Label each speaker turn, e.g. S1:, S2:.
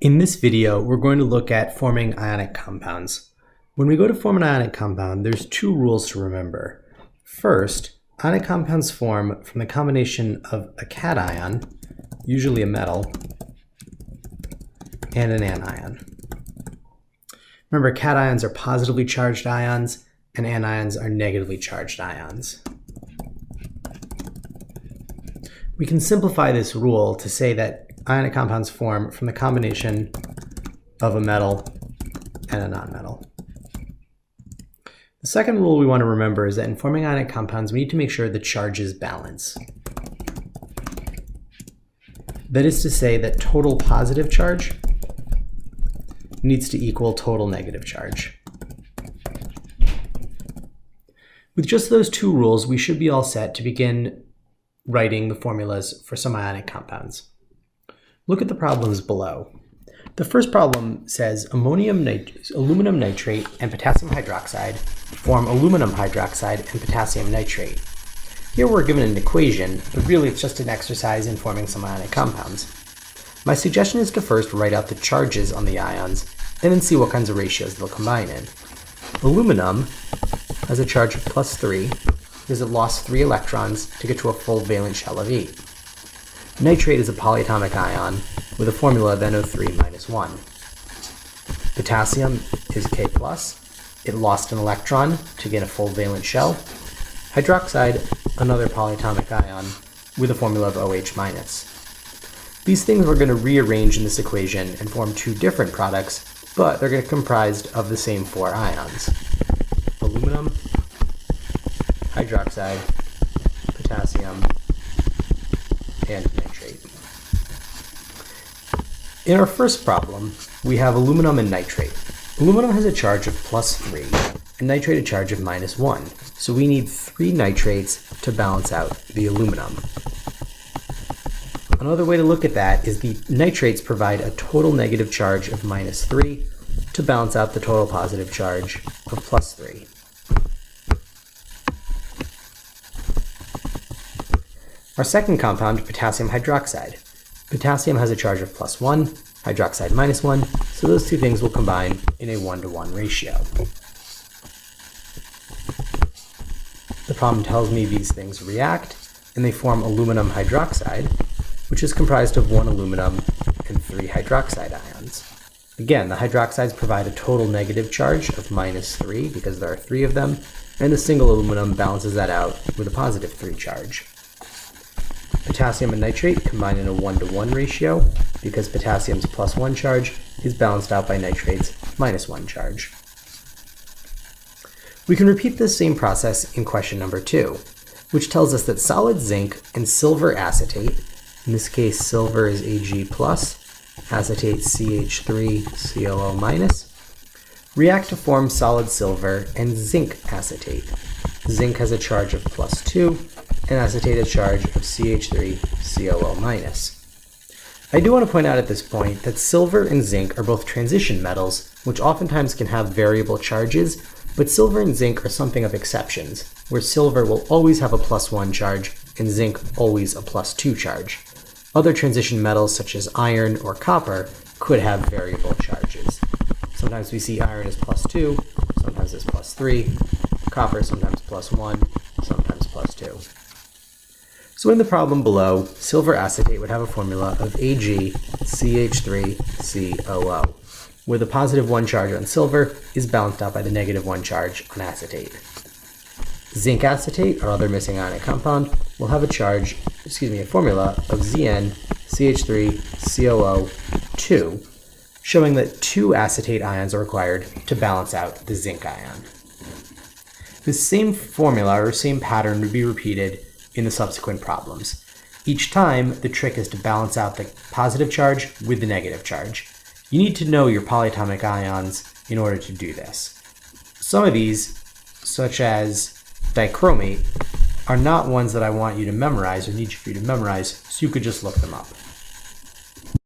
S1: In this video, we're going to look at forming ionic compounds. When we go to form an ionic compound, there's two rules to remember. First, ionic compounds form from the combination of a cation, usually a metal, and an anion. Remember, cations are positively charged ions, and anions are negatively charged ions. We can simplify this rule to say that ionic compounds form from the combination of a metal and a nonmetal. The second rule we want to remember is that in forming ionic compounds, we need to make sure the charges balance. That is to say that total positive charge needs to equal total negative charge. With just those two rules, we should be all set to begin writing the formulas for some ionic compounds. Look at the problems below. The first problem says aluminum nitrate and potassium hydroxide form aluminum hydroxide and potassium nitrate. Here we're given an equation, but really it's just an exercise in forming some ionic compounds. My suggestion is to first write out the charges on the ions and then see what kinds of ratios they'll combine in. Aluminum has a charge of +3 because it lost 3 electrons to get to a full valence shell of 8. Nitrate is a polyatomic ion with a formula of NO3-1. Potassium is K+. It lost an electron to gain a full valence shell. Hydroxide, another polyatomic ion with a formula of OH-. These things we're going to rearrange in this equation and form two different products, but they're going to be comprised of the same 4 ions. Aluminum, hydroxide, potassium, and nitrate. In our first problem, we have aluminum and nitrate. Aluminum has a charge of +3 and nitrate a charge of -1, so we need 3 nitrates to balance out the aluminum. Another way to look at that is the nitrates provide a total negative charge of -3 to balance out the total positive charge of +3. Our second compound, potassium hydroxide. Potassium has a charge of +1, hydroxide -1, so those two things will combine in a 1-to-1 ratio. The problem tells me these things react, and they form aluminum hydroxide, which is comprised of 1 aluminum and 3 hydroxide ions. Again, the hydroxides provide a total negative charge of -3 because there are 3 of them, and the single aluminum balances that out with a positive 3 charge. Potassium and nitrate combine in a 1-to-1 ratio because potassium's +1 charge is balanced out by nitrate's -1 charge. We can repeat this same process in question number 2, which tells us that solid zinc and silver acetate, in this case silver is Ag+, acetate CH3COO-, react to form solid silver and zinc acetate. Zinc has a charge of +2 and acetate a charge of CH3COO-. I do want to point out at this point that silver and zinc are both transition metals, which oftentimes can have variable charges, but silver and zinc are something of exceptions, where silver will always have a +1 charge and zinc always a +2 charge. Other transition metals such as iron or copper could have variable charges. Sometimes we see iron as +2, sometimes as +3, copper sometimes +1, sometimes +2. So in the problem below, silver acetate would have a formula of AgCH3COO, where the +1 charge on silver is balanced out by the -1 charge on acetate. Zinc acetate, our other missing ionic compound, will have a formula of ZnCH3COO2, showing that 2 acetate ions are required to balance out the zinc ion. This same formula or same pattern would be repeated in the subsequent problems. Each time, the trick is to balance out the positive charge with the negative charge. You need to know your polyatomic ions in order to do this. Some of these, such as dichromate, are not ones that I want you to memorize or need for you to memorize, so you could just look them up.